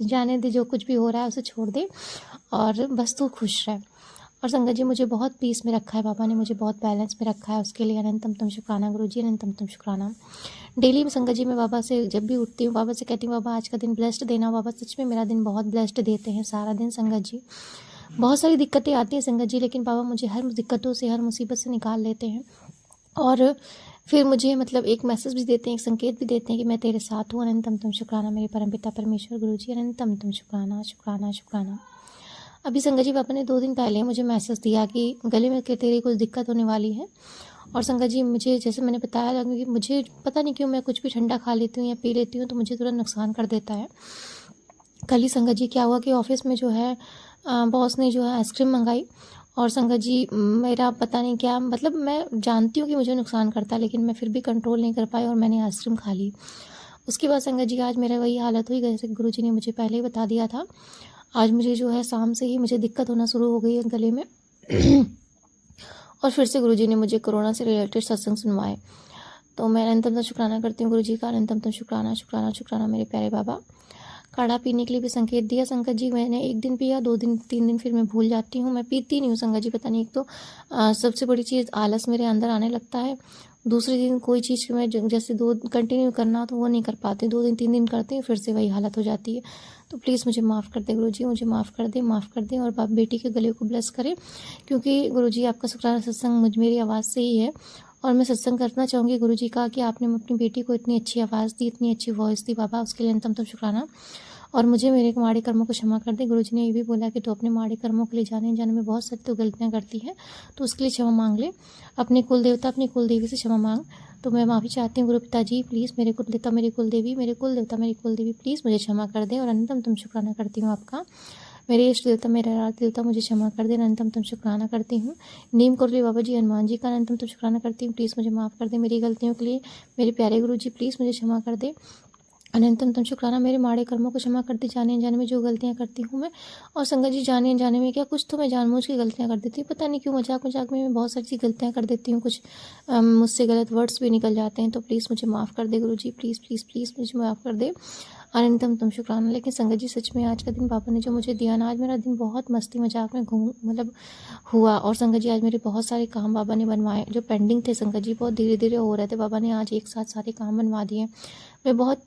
जाने दे, जो कुछ भी हो रहा है उसे छोड़ दे और बस तू खुश रह। और संगत जी मुझे बहुत पीस में रखा है बाबा ने, मुझे बहुत बैलेंस में रखा है, उसके लिए अनंतम शुक्राना गुरु जी, अनंतम शुक्राना। डेली में संगत जी मैं बाबा से जब भी उठती हूँ, बाबा से कहती हूँ बाबा आज का दिन ब्लेस्ड देना। बाबा सच में मेरा दिन बहुत ब्लेस्ड देते हैं सारा दिन संगत जी। बहुत सारी दिक्कतें आती हैं संगत जी, लेकिन बाबा मुझे हर दिक्कतों से, हर मुसीबत से निकाल लेते हैं और फिर मुझे मतलब एक मैसेज भी देते हैं, एक संकेत भी देते हैं कि मैं तेरे साथ हूँ। अनंतम शुक्राना मेरे परमपिता परमेश्वर गुरु जी, अनंतम शुक्राना शुक्राना शुक्राना। अभी संगत जी पापा ने 2 दिन पहले मुझे मैसेज दिया कि गले में तेरी कुछ दिक्कत होने वाली है। और संगत जी मुझे, जैसे मैंने बताया, क्योंकि मुझे पता नहीं क्यों मैं कुछ भी ठंडा खा लेती हूँ या पी लेती हूँ तो मुझे तुरंत नुकसान कर देता है। कल ही संगत जी क्या हुआ कि ऑफिस में जो है बॉस ने जो है आइसक्रीम मंगाई और संगत जी मेरा पता नहीं क्या, मतलब मैं जानती हूँ कि मुझे नुकसान करता है, लेकिन मैं फिर भी कंट्रोल नहीं कर पाई और मैंने आइसक्रीम खा ली। उसके बाद संगत जी आज मेरा वही हालत हुई, जैसे गुरु जी ने मुझे पहले ही बता दिया था। आज मुझे जो है शाम से ही मुझे दिक्कत होना शुरू हो गई है गले में और फिर से गुरुजी ने मुझे कोरोना से रिलेटेड सत्संग सुनवाए। तो मैं अनंतम शुक्राना करती हूँ गुरुजी का, अनंतम शुक्राना शुक्राना शुक्राना मेरे प्यारे बाबा। काढ़ा पीने के लिए भी संकेत दिया संगत जी। मैंने 1 दिन पिया, 2 दिन 3 दिन फिर मैं भूल जाती हूँ, मैं पीती नहीं हूँ संगत जी। पता नहीं, एक तो सबसे बड़ी चीज़ आलस मेरे अंदर आने लगता है। दूसरे दिन कोई चीज़ मैं जैसे 2 कंटिन्यू करना तो वो नहीं कर पाती, 2 दिन 3 दिन करती हूँ फिर से वही हालत हो जाती है। तो प्लीज़ मुझे माफ़ कर दे गुरुजी, मुझे माफ़ कर दे और बाप बेटी के गले को ब्लेस करें, क्योंकि गुरुजी आपका शुक्राना सत्संग मेरी आवाज़ से ही है। और मैं सत्संग करना चाहूँगी गुरुजी का कि आपने अपनी बेटी को इतनी अच्छी आवाज़ दी, इतनी अच्छी वॉइस दी बाबा, उसके लिए अनंतम शुक्राना। और मुझे मेरे माड़े कर्मों को क्षमा कर दे। गुरुजी ने ये भी बोला कि तो अपने माड़े कर्मों के लिए जाने में बहुत सारी तो गलतियाँ करती है, तो उसके लिए क्षमा मांग ले, अपने कुल देवता अपनी कुल देवी से क्षमा मांग। तो मैं माफ़ी चाहती हूँ गुरु पिताजी, प्लीज़ मेरे कुल देवता मेरी कुल देवी, मेरे कुल देवता मेरी कुल देवी, प्लीज़ मुझे क्षमा कर दें। और अनंतम शुक्राना करती हूँ आपका, मेरे इष्ट देवता मेरे आराध्य देवता मुझे क्षमा कर दे, अनंतम शुक्राना करती हूँ। नीम कोटली बाबा जी हनुमान जी का अनंतम शुक्राना करती हूँ, प्लीज़ मुझे माफ़ कर दे मेरी गलतियों के लिए। मेरे प्यारे गुरु जी प्लीज़ मुझे क्षमा कर दे, अनंतम शुक्राना मेरे माड़े कर्मों को क्षमा कर दे, जाने अनजाने में जो गलतियाँ करती हूँ मैं। और संगत जी जाने अनजाने में क्या, कुछ तो मैं जानबूझ के गलतियाँ कर देती हूँ, पता नहीं क्यों मजाक में मैं बहुत सारी सी गलतियाँ कर देती हूँ, कुछ मुझसे गलत वर्ड्स भी निकल जाते हैं। तो प्लीज़ मुझे माफ़ कर दे गुरु जी, प्लीज़ मुझे माफ़ कर दे, अनंतम शुक्राना। लेकिन संगत जी सच में आज का दिन पापा ने जो मुझे दिया ना, आज मेरा दिन बहुत मस्ती मजाक में हुआ। और संगत जी आज मेरे बहुत सारे काम बाबा ने बनवाए जो पेंडिंग थे संगत जी, बहुत धीरे धीरे हो रहे थे, बाबा ने आज एक साथ सारे काम बनवा दिए। मैं बहुत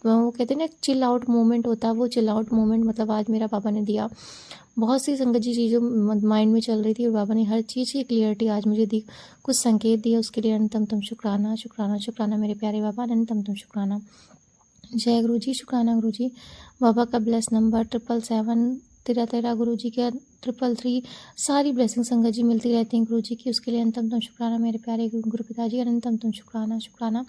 वो कहते हैं ना चिल आउट मोमेंट होता है, वो चिल आउट मोमेंट आज मेरा बाबा ने दिया। बहुत सी संगत जी चीज़ों माइंड में चल रही थी और बाबा ने हर चीज़ की क्लियरिटी आज मुझे दी, कुछ संकेत दिए, उसके लिए अनंतम शुक्राना शुक्राना शुक्राना मेरे प्यारे बाबा, अनंतम शुक्राना। जय गुरु जी, शुक्राना गुरु जी। बाबा का ब्लेस नंबर 777 13 गुरु जी के 333 सारी ब्लेसिंग संगत जी मिलती रहती हैं गुरु जी की, उसके लिए अनंतम शुक्राना मेरे प्यारे गुरु पिताजी, अनंतम शुक्राना।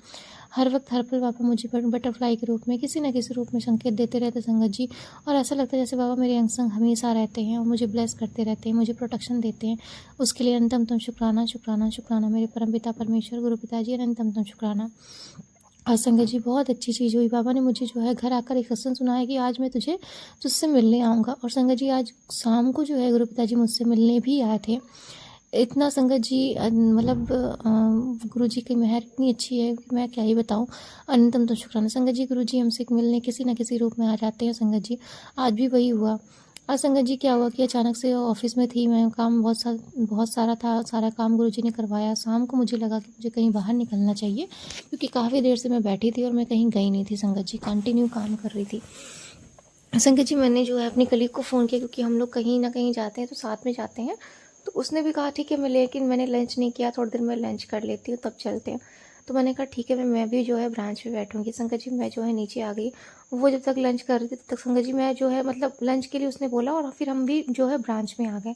हर वक्त हर पल बाबा मुझे बटरफ्लाई के रूप में किसी न किसी रूप में संकेत देते रहते संगत जी, और ऐसा लगता है जैसे बाबा मेरे अंग संग हमेशा रहते हैं और मुझे ब्लेस करते रहते हैं, मुझे प्रोटेक्शन देते हैं, उसके लिए अनंतम शुक्राना मेरे परमपिता परमेश्वर गुरु पिताजी, अनंतम शुक्राना। और संगत जी बहुत अच्छी चीज़ हुई, बाबा ने मुझे जो है घर आकर एक सत्संग सुनाया कि आज मैं तुझसे मिलने आऊँगा। और संगत जी आज शाम को जो है गुरु पिताजी मुझसे मिलने भी आए थे। इतना संगत जी गुरु जी की मेहर इतनी अच्छी है कि मैं क्या ही बताऊँ, अनंतम शुक्राना। संगत जी गुरु जी हमसे मिलने किसी न किसी रूप में आ जाते हैं संगत जी, आज भी वही हुआ। और संगत जी क्या हुआ कि अचानक से ऑफिस में थी मैं, काम बहुत सारा था, सारा काम गुरुजी ने करवाया। शाम को मुझे लगा कि मुझे कहीं बाहर निकलना चाहिए, क्योंकि काफ़ी देर से मैं बैठी थी और मैं कहीं गई नहीं थी संगत जी, कंटिन्यू काम कर रही थी। संगत जी मैंने जो है अपनी कलीग को फ़ोन किया, क्योंकि हम लोग कहीं ना कहीं जाते हैं तो साथ में जाते हैं। तो उसने भी कहा ठीक है मैं, लेकिन मैंने लंच नहीं किया, थोड़ी देर में लंच कर लेती हूँ तब चलते हैं। तो मैंने कहा ठीक है, मैं भी जो है ब्रांच पे बैठूंगी। संगत जी मैं जो है नीचे आ गई। वो जब तक लंच कर रही थी तब तक संगत जी मैं जो है मतलब लंच के लिए उसने बोला, और फिर हम भी जो है ब्रांच में आ गए।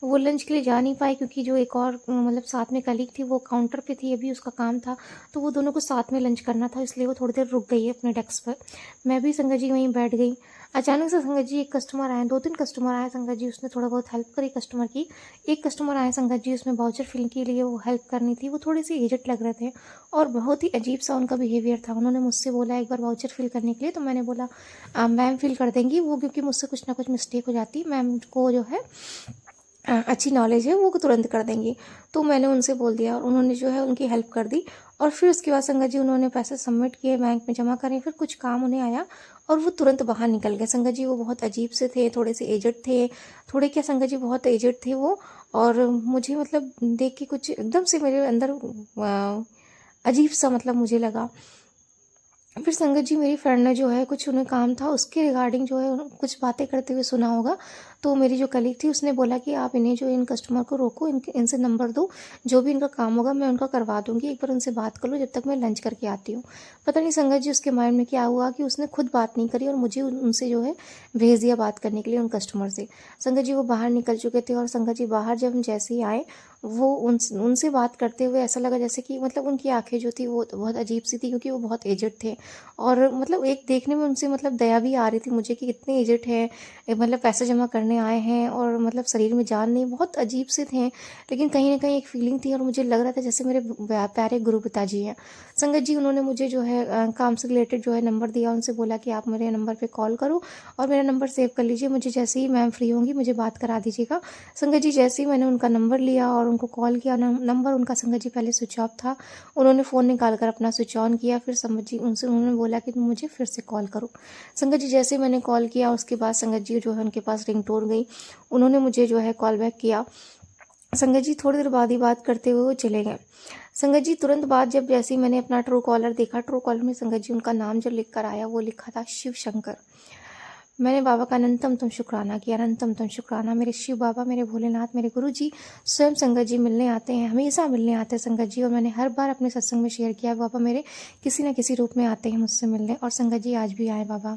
वो लंच के लिए जा नहीं पाई, क्योंकि जो एक और मतलब साथ में कलीग थी वो काउंटर पे थी, अभी उसका काम था, तो वो दोनों को साथ में लंच करना था, इसलिए वो थोड़ी देर रुक गई है अपने डेस्क पर। मैं भी संगत जी वहीं बैठ गई। अचानक से संगत जी एक कस्टमर आए, 2-3 कस्टमर आए संगत जी, उसने थोड़ा बहुत हेल्प करी कस्टमर की। एक कस्टमर आए संगत जी, उसमें वाउचर फिल के लिए वो हेल्प करनी थी। वो थोड़े से एजेड लग रहे थे और बहुत ही अजीब सा उनका बिहेवियर था। उन्होंने मुझसे बोला एक बार वाउचर फिल करने के लिए, तो मैंने बोला मैम फिल कर देंगी वो, क्योंकि मुझसे कुछ ना कुछ मिस्टेक हो जाती है, मैम को जो है अच्छी नॉलेज है, वो तुरंत कर देंगी। तो मैंने उनसे बोल दिया और उन्होंने जो है उनकी हेल्प कर दी। और फिर उसके बाद संगत जी उन्होंने पैसे सबमिट किए, बैंक में जमा करें, फिर कुछ काम उन्हें आया और वो तुरंत बाहर निकल गए। संगत जी वो बहुत अजीब से थे, थोड़े से एजड थे, थोड़े क्या संगत जी बहुत एजड थे वो। और मुझे मतलब देख के कुछ एकदम से मेरे अंदर अजीब सा मतलब मुझे लगा। फिर संगत जी मेरी फ्रेंड ने जो है कुछ उन्हें काम था उसके रिगार्डिंग जो है कुछ बातें करते हुए सुना होगा। तो मेरी जो कलीग थी उसने बोला कि आप इन्हें जो इन कस्टमर को रोको, इनसे नंबर दो, जो भी इनका काम होगा मैं उनका करवा दूंगी, एक बार उनसे बात कर लो जब तक मैं लंच करके आती हूँ। पता नहीं संगत जी उसके माइंड में क्या हुआ कि उसने खुद बात नहीं करी और मुझे उनसे जो है भेज दिया बात करने के लिए उन कस्टमर से। संगत जी वो बाहर निकल चुके थे और संगत जी बाहर जब हम जैसे ही आए, वो उनसे बात करते हुए ऐसा लगा जैसे कि मतलब उनकी आंखें जो थी वो बहुत अजीब सी थी, क्योंकि वो बहुत एजड थे। और मतलब एक देखने में उनसे मतलब दया भी आ रही थी मुझे कि कितने एजेड हैं, मतलब पैसे जमा करने आए हैं और मतलब शरीर में जान नहीं, बहुत अजीब से थे। लेकिन कहीं ना कहीं एक फीलिंग थी और मुझे लग रहा था जैसे मेरे प्यारे गुरु पिताजी हैं। संगत जी उन्होंने मुझे जो है काम से रिलेटेड जो है नंबर दिया, उनसे बोला कि आप मेरे नंबर पे कॉल करो और मेरा नंबर सेव कर लीजिए, मुझे जैसे ही मैम फ्री होंगी मुझे बात करा दीजिएगा। संगत जी जैसे ही मैंने उनका नंबर लिया और उनको कॉल किया, नंबर उनका संगत जी पहले स्विच ऑफ था, उन्होंने फ़ोन निकाल कर अपना स्विच ऑन किया। फिर संगत जी उनसे उन्होंने बोला कि तुम मुझे फिर से कॉल करो। संगत जी जैसे मैंने कॉल किया उसके बाद संगत जी जो है उनके पास रिंगटोन गई, उन्होंने मुझे जो है कॉल बैक किया। संगत जी थोड़ी देर बाद ही बात करते हुए वो चले गए। संगत जी तुरंत बाद जब जैसे ही मैंने अपना ट्रू कॉलर देखा, ट्रू कॉलर में संगत जी उनका नाम जो लिख कर आया वो लिखा था शिव शंकर। मैंने बाबा का अनंतम तुम शुक्राना किया, अनंतम तुम शुक्राना। मेरे शिव बाबा, मेरे भोलेनाथ, मेरे गुरु जी स्वयं संगत जी मिलने आते हैं, हमेशा मिलने आते हैं संगत जी। और मैंने हर बार अपने सत्संग में शेयर किया बाबा मेरे किसी न किसी रूप में आते हैं मुझसे मिलने, और संगत जी आज भी आए बाबा।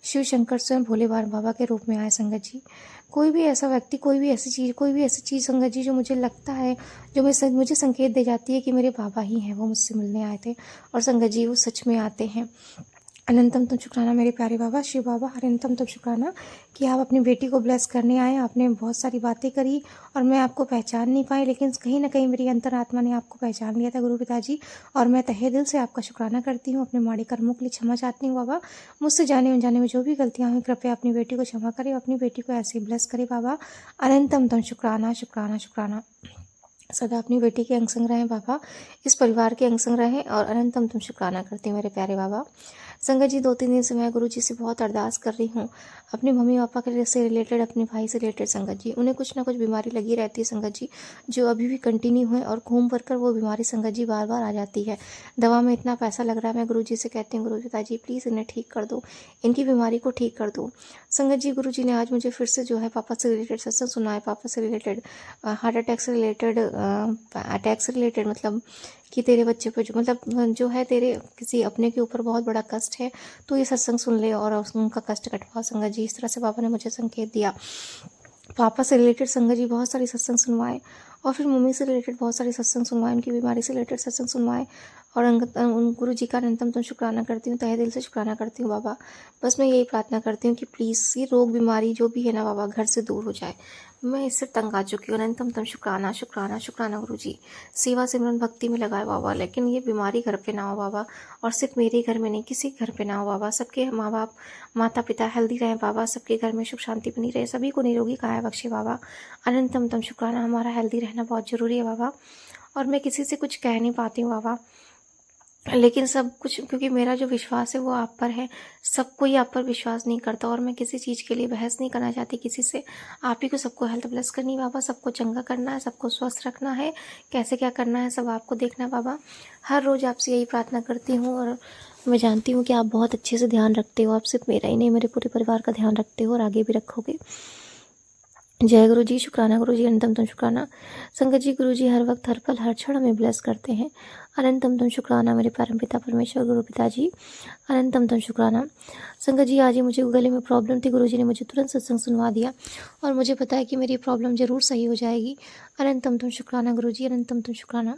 शिव शंकर स्वयं भोले बाबा के रूप में आए संगत जी। कोई भी ऐसा व्यक्ति, कोई भी ऐसी चीज़ संगत जी जो मुझे लगता है, जो मुझे संकेत दे जाती है कि मेरे बाबा ही हैं, वो मुझसे मिलने आए थे। और संगत जी वो सच में आते हैं। अनंतम तुम शुक्राना मेरे प्यारे बाबा शिव बाबा, अनंतम तुम शुक्राना कि आप अपनी बेटी को ब्लेस करने आए। आपने बहुत सारी बातें करी और मैं आपको पहचान नहीं पाई, लेकिन कहीं ना कहीं मेरी अंतरात्मा ने आपको पहचान लिया था गुरु पिताजी। और मैं तहे दिल से आपका शुक्राना करती हूँ, अपने माड़े कर्मों के लिए क्षमा चाहती हूँ बाबा। मुझसे जाने अनजाने में जो भी गलतियाँ हुई कृपया अपनी बेटी को क्षमा करें, अपनी बेटी को ऐसे ही ब्लेस करे बाबा। अनंतम तुम शुक्राना शुक्राना शुक्राना। सदा अपनी बेटी के अंग संग रहें बाबा, इस परिवार के अंग संग रहें, और अनंतम तुम शुक्राना करती हूँ मेरे प्यारे बाबा। संगत जी 2-3 दिन से मैं गुरु जी से बहुत अरदास कर रही हूँ, अपने मम्मी पापा के से रिलेटेड, अपने भाई से रिलेटेड। संगत जी उन्हें कुछ ना कुछ बीमारी लगी रहती है संगत जी, जो अभी भी कंटिन्यू है, और घूम फिर कर वो बीमारी संगत जी बार बार आ जाती है। दवा में इतना पैसा लग रहा है, मैं गुरु जी से कहती हूँ गुरु पिताजी प्लीज़ इन्हें ठीक कर दो, इनकी बीमारी को ठीक कर दो। संगत जी गुरु जी ने आज मुझे फिर से जो है पापा से रिलेटेड सत्संग सुना है, पापा से रिलेटेड, हार्ट अटैक से रिलेटेड, अटैक से रिलेटेड, मतलब कि तेरे बच्चे पर जो मतलब जो है तेरे किसी अपने के ऊपर बहुत बड़ा कष्ट है, तो ये सत्संग सुन ले और उनका कष्ट कटवा। संगत जी इस तरह से बाबा ने मुझे संकेत दिया। पापा से रिलेटेड संगत जी बहुत सारी सत्संग सुनवाए, और फिर मम्मी से रिलेटेड बहुत सारी सत्संग सुनवाए, उनकी बीमारी से रिलेटेड सत्संग सुनवाए। और उन गुरु जी का अनंतम तुम शुक्राना करती हूँ, तहे दिल से शुक्राना करती हूँ बाबा। बस मैं यही प्रार्थना करती हूँ कि प्लीज़ ये रोग बीमारी जो भी है ना बाबा, घर से दूर हो जाए। मैं इससे तंग आ चुकी हूँ। अनंतम तुम शुक्राना शुक्राना शुक्राना गुरु जी। सेवा सिमरन भक्ति में लगाए बाबा, लेकिन ये बीमारी घर पे ना हो बाबा, और सिर्फ मेरे घर में नहीं, किसी घर पे ना हो बाबा। सबके माँ बाप, माता पिता हेल्दी रहें बाबा, सबके घर में सुख शांति बनी रहे, सभी को निरोगी काया बख्शे बाबा। अनंतम तुम शुक्राना। हमारा हेल्दी रहना बहुत ज़रूरी है बाबा, और मैं किसी से कुछ कह नहीं पाती हूँ बाबा। लेकिन सब कुछ क्योंकि मेरा जो विश्वास है वो आप पर है, सब कोई आप पर विश्वास नहीं करता और मैं किसी चीज़ के लिए बहस नहीं करना चाहती किसी से। आप ही को सबको हेल्थ ब्लेस करनी है बाबा, सबको चंगा करना है, सबको स्वस्थ रखना है, कैसे क्या करना है सब आपको देखना है बाबा। हर रोज़ आपसे यही प्रार्थना करती हूँ और मैं जानती हूँ कि आप बहुत अच्छे से ध्यान रखते हो। आप सिर्फ मेरा ही नहीं मेरे पूरे परिवार का ध्यान रखते हो और आगे भी रखोगे। जय गुरु जी, शुक्राना गुरु जी, अनंतम तुम शुक्राना। संगत जी, गुरु जी हर वक्त हर पल हर क्षण हमें ब्लेस करते हैं। अनंतम तुम शुक्राना मेरे परम पिता परमेश्वर गुरु पिताजी, अनंतम तुम शुक्राना। संगत जी, आज ही मुझे गले में प्रॉब्लम थी, गुरु जी ने मुझे तुरंत सत्संग सुनवा दिया और मुझे पता है कि मेरी प्रॉब्लम ज़रूर सही हो जाएगी। अनंतम तुम शुक्राना गुरु जी, अनंतम तुम शुक्राना।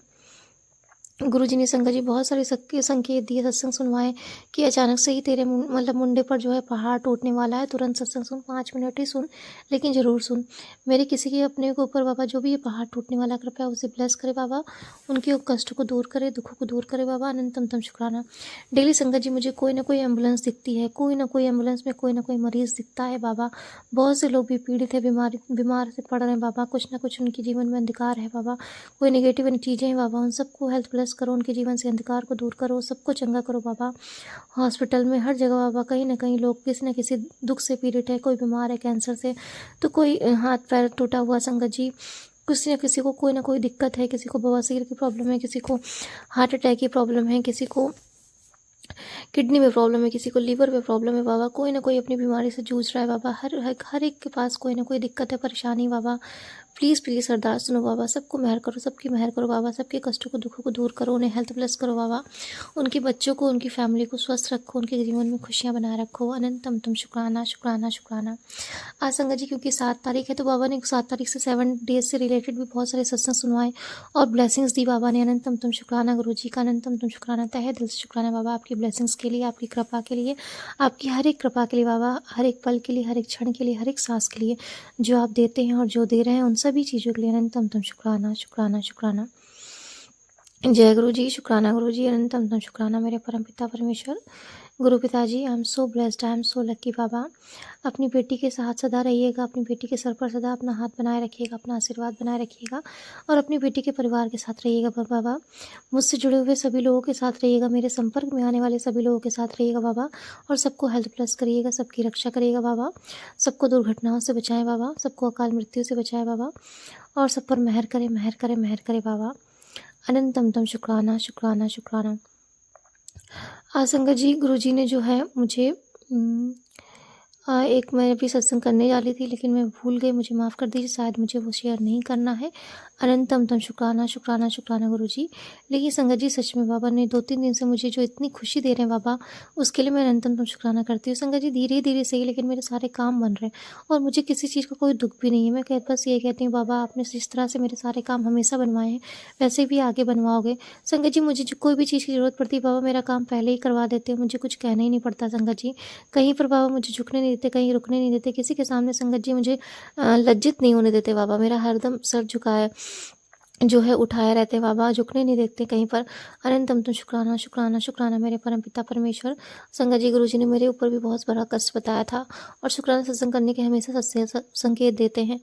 गुरुजी ने संगत जी बहुत सारे संकेत दिए, सत्संग सुनवाए कि अचानक से ही तेरे मतलब मुंडे पर जो है पहाड़ टूटने वाला है, तुरंत सत्संग सुन, 5 मिनट ही सुन लेकिन ज़रूर सुन। मेरे किसी के अपने के ऊपर बाबा जो भी ये पहाड़ टूटने वाला कृपया उसे ब्लेस करे बाबा, उनके कष्ट को दूर करे, दुखों को दूर करे बाबा, अनंतम तम शुक्राना। डेली संगत जी मुझे कोई ना कोई एम्बुलेंस दिखती है, कोई ना कोई एम्बुलेंस में कोई ना कोई मरीज़ दिखता है बाबा। बहुत से लोग भी पीड़ित है, बीमार से पड़ रहे हैं बाबा, कुछ ना कुछ उनके जीवन में अंधकार है बाबा, कोई नेगेटिव चीज़ें हैं बाबा, उन सबको हेल्थ ब्लेस करो, उनके जीवन से अंधकार को दूर करो, सबको चंगा करो बाबा। हॉस्पिटल में हर जगह बाबा कहीं ना कहीं लोग किसी न किसी दुख से पीड़ित है, कोई बीमार है कैंसर से, तो कोई हाथ पैर टूटा हुआ संगत जी, किसी न किसी को कोई ना कोई दिक्कत है, किसी को बवासीर की प्रॉब्लम है, किसी को हार्ट अटैक की प्रॉब्लम है, किसी को किडनी में प्रॉब्लम है, किसी को लीवर में प्रॉब्लम है बाबा, कोई ना कोई अपनी बीमारी से जूझ रहा है बाबा। हर एक के पास कोई ना कोई दिक्कत है, परेशानी बाबा। प्लीज़ प्लीज़ अरदास सुनो बाबा, सबको मेहर करो, सबकी मेहर करो बाबा, सबके कष्टों को दुखों को दूर करो, उन्हें हेल्थ ब्लेस करो बाबा, उनके बच्चों को उनकी फैमिली को स्वस्थ रखो, उनके जीवन में खुशियाँ बनाए रखो। अनंतम तुम शुक्राना शुक्राना शुक्राना। आज संगत जी क्योंकि 7 तारीख है तो बाबा ने 7 तारीख से 7 डेज से रिलेटेड भी बहुत सारे सत्संग सुनवाए और ब्लेसिंग्स दी बाबा ने। अनंतम तुम शुक्राना गुरु जी का, अनंतम तुम शुक्राना, तहे दिल से शुक्राना बाबा आपकी ब्लेसिंग्स के लिए, आपकी कृपा के लिए, आपकी हर एक कृपा के लिए बाबा, हर एक पल के लिए, हर एक क्षण के लिए, हर एक सांस के लिए जो आप देते हैं और जो दे रहे हैं उन सभी चीज़ों के लिए अनंतम तुम शुक्राना शुक्राना शुक्राना। जय गुरु जी, शुक्राना गुरु जी, अनंतम तुम शुक्राना मेरे परम पिता परमेश्वर गुरु पिताजी। I am so blessed, I am so lucky बाबा। अपनी बेटी के साथ सदा रहिएगा, अपनी बेटी के सर पर सदा अपना हाथ बनाए रखिएगा, अपना आशीर्वाद बनाए रखिएगा और अपनी बेटी के परिवार के साथ रहिएगा बाबा। मुझसे जुड़े हुए सभी लोगों के साथ रहिएगा, मेरे संपर्क में आने वाले सभी लोगों के साथ रहिएगा बाबा और सबको हेल्थ प्लस करिएगा, सबकी रक्षा करिएगा बाबा, सबको दुर्घटनाओं से बचाएं बाबा, सबको अकाल मृत्यु से बचाएं बाबा और सब पर मेहर करे मेहर करे मेहर करे बाबा। अनंतम तम शुक्राना शुक्राना शुक्राना। संगत जी, गुरु जी ने जो है मुझे एक मैं अभी सत्संग करने वाली थी लेकिन मैं भूल गई, मुझे माफ़ कर दीजिए, शायद मुझे वो शेयर नहीं करना है। अनंतम तम शुक्राना शुक्राना शुक्राना गुरु जी। लेकिन संगत जी सच में बाबा ने 2-3 दिन से मुझे जो इतनी खुशी दे रहे हैं बाबा, उसके लिए मैं अनंतम तम शुक्राना करती हूँ। संगत जी धीरे धीरे सही लेकिन मेरे सारे काम बन रहे हैं और मुझे किसी चीज़ का कोई दुख भी नहीं है। मैं बस ये कहती हूँ बाबा आपने जिस तरह से मेरे सारे काम हमेशा बनवाए हैं वैसे भी आगे बनवाओगे। संगत जी मुझे जो कोई भी चीज़ की ज़रूरत पड़ती है बाबा मेरा काम पहले ही करवा देते हैं, मुझे कुछ कहना ही नहीं पड़ता संगत जी। कहीं पर बाबा मुझे झुकने नहीं देते, कहीं रुकने नहीं देते, किसी के सामने संगत जी मुझे लज्जित नहीं होने देते बाबा। मेरा हरदम सर झुकाए जो है उठाए रहते बाबा, झुकने नहीं देखते कहीं पर। अनंतम तुम शुक्राना शुक्राना शुक्राना मेरे परम पिता परमेश्वर। संगत जी गुरु जी ने मेरे ऊपर भी बहुत बड़ा कष्ट बताया था और शुक्राना सत्संग करने के हमेशा संकेत देते हैं।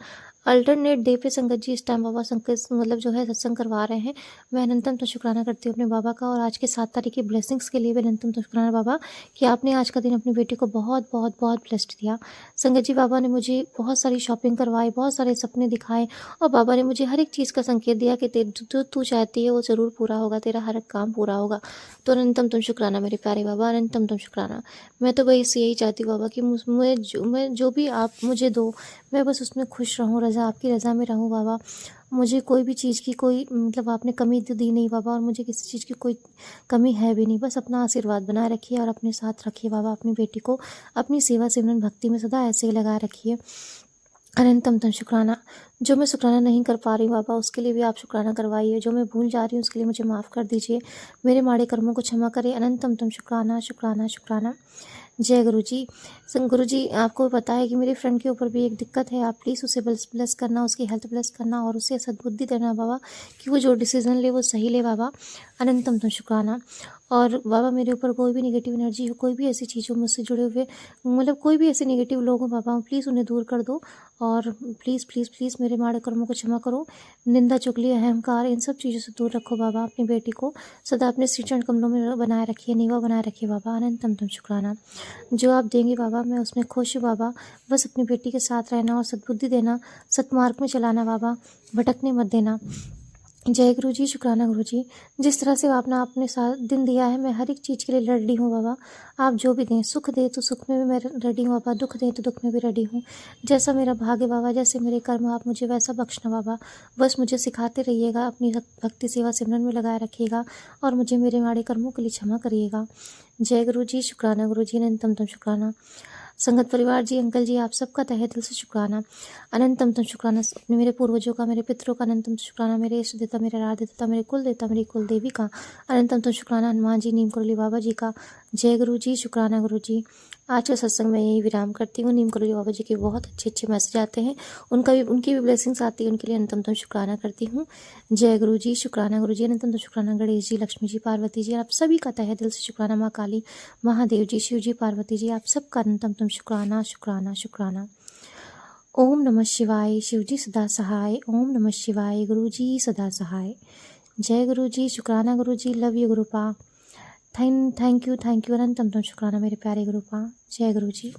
अल्टरनेट डे पे संगत जी इस टाइम बाबा संकेत मतलब जो है सत्संग करवा रहे हैं। मैं अनंतम तो शुक्राना करती हूँ अपने बाबा का और आज के 7 तारीख की ब्लेसिंग्स के लिए भी अनंतम तो शुक्राना बाबा कि आपने आज का दिन अपनी बेटी को बहुत बहुत बहुत ब्लेस्ड दिया। संगत जी बाबा ने मुझे बहुत सारी शॉपिंग करवाई, बहुत सारे सपने दिखाए और बाबा ने मुझे हर एक चीज़ का संकेत दिया कि जो तू चाहती है वो ज़रूर पूरा होगा, तेरा हर एक काम पूरा होगा। तो अनंतम तुम शुक्राना मेरे प्यारे बाबा, अनंतम तुम शुक्राना। मैं तो बस यही चाहती हूँ बाबा कि मैं जो भी आप मुझे दो मैं बस उसमें खुश रहूँ, रज़ा आपकी रज़ा में रहूँ बाबा। मुझे कोई भी चीज़ की कोई मतलब आपने कमी तो दी नहीं बाबा और मुझे किसी चीज़ की कोई कमी है भी नहीं। बस अपना आशीर्वाद बनाए रखिए और अपने साथ रखिए बाबा, अपनी बेटी को अपनी सेवा सिमरन भक्ति में सदा ऐसे ही लगाए रखिए। अनंतम तम शुक्राना। जो मैं शुक्राना नहीं कर पा रही हूँ बाबा उसके लिए भी आप शुक्राना करवाइए, जो मैं भूल जा रही हूँ उसके लिए मुझे माफ़ कर दीजिए, मेरे माड़े कर्मों को क्षमा करें। अनंतम तम शुक्राना शुक्राना शुक्राना। जय गुरु जी। गुरु जी आपको पता है कि मेरी फ्रेंड के ऊपर भी एक दिक्कत है, आप प्लीज़ उसे ब्लेस करना, उसकी हेल्थ ब्लेस करना और उसे सद्बुद्धि देना बाबा कि वो जो डिसीज़न ले वो सही ले बाबा। अनंतम तुम शुक्राना। और बाबा मेरे ऊपर कोई भी नेगेटिव एनर्जी हो, कोई भी ऐसी चीज़ हो मुझसे जुड़े हुए, मतलब कोई भी ऐसे नेगेटिव लोग हो बाबा, प्लीज़ उन्हें दूर कर दो। और प्लीज़ प्लीज़ प्लीज़ मेरे माड़े कर्मों को क्षमा करो। निंदा चुगली अहंकार इन सब चीज़ों से दूर रखो बाबा। अपनी बेटी को सदा अपने श्री चरण कमलों में बनाए रखिए, नीवा बनाए रखिए बाबा। अनंतम तुम शुक्राना। जो आप देंगे बाबा मैं उसमें खुश हूँ बाबा। बस अपनी बेटी के साथ रहना और सद्बुद्धि देना, सतमार्ग में चलाना बाबा, भटकने मत देना। जय गुरु जी, शुक्राना गुरु जी। जिस तरह से आपने अपने साथ दिन दिया है, मैं हर एक चीज़ के लिए रेडी हूँ बाबा। आप जो भी दें, सुख दे तो सुख में भी मैं रेडी हूँ बाबा, दुख दें तो दुख में भी रेडी हूँ। जैसा मेरा भाग्य बाबा, जैसे मेरे कर्म आप मुझे वैसा बख्शना बाबा। बस मुझे सिखाते रहिएगा, अपनी भक्ति सेवा सिमरन में लगाए रखिएगा और मुझे मेरे माड़े कर्मों के लिए क्षमा करिएगा। जय गुरु जी, शुक्राना गुरु जी, अनंतम तुम शुक्राना। संगत परिवार जी, अंकल जी, आप सबका तहे दिल से शुक्राना। अनंतम तुम शुक्राना। अपने मेरे पूर्वजों का, मेरे पितरों का अनंतम शुक्राना। मेरे इष्ट देवता, मेरे आराध्य देवता, मेरे कुल देवता, मेरी कुल देवी का अनंतम तुम शुक्राना। हनुमान जी, नीम करोली बाबा जी का। जय गुरु जी, शुक्राना गुरु जी। आज का सत्संग मैं यही विराम करती हूँ। नीम करोली बाबा जी के बहुत अच्छे अच्छे मैसेज आते हैं, उनकी भी ब्लेसिंग्स आती है, उनके लिए अनंतम तुम शुक्राना करती हूँ। जय गुरु जी, शुक्राना गुरु जी, अनंतम तुम शुक्राना। गणेश जी, लक्ष्मी जी, पार्वती जी, आप सभी का तहे दिल से शुक्राना। माँ काली, महादेव जी, शिव जी, पार्वती जी, आप सबका अनंतम तुम शुक्राना शुक्राना शुक्राना। ओम नमः शिवाय। शिव जी सदा सहाय। ओम नमः शिवाय। गुरु जी सदा सहाय। जय गुरु जी, शुक्राना गुरु जी। लव यू गुरुपा। थैंक यू अनंतम तुम शुक्राना मेरे प्यारे गुरुपा। जय गुरु जी।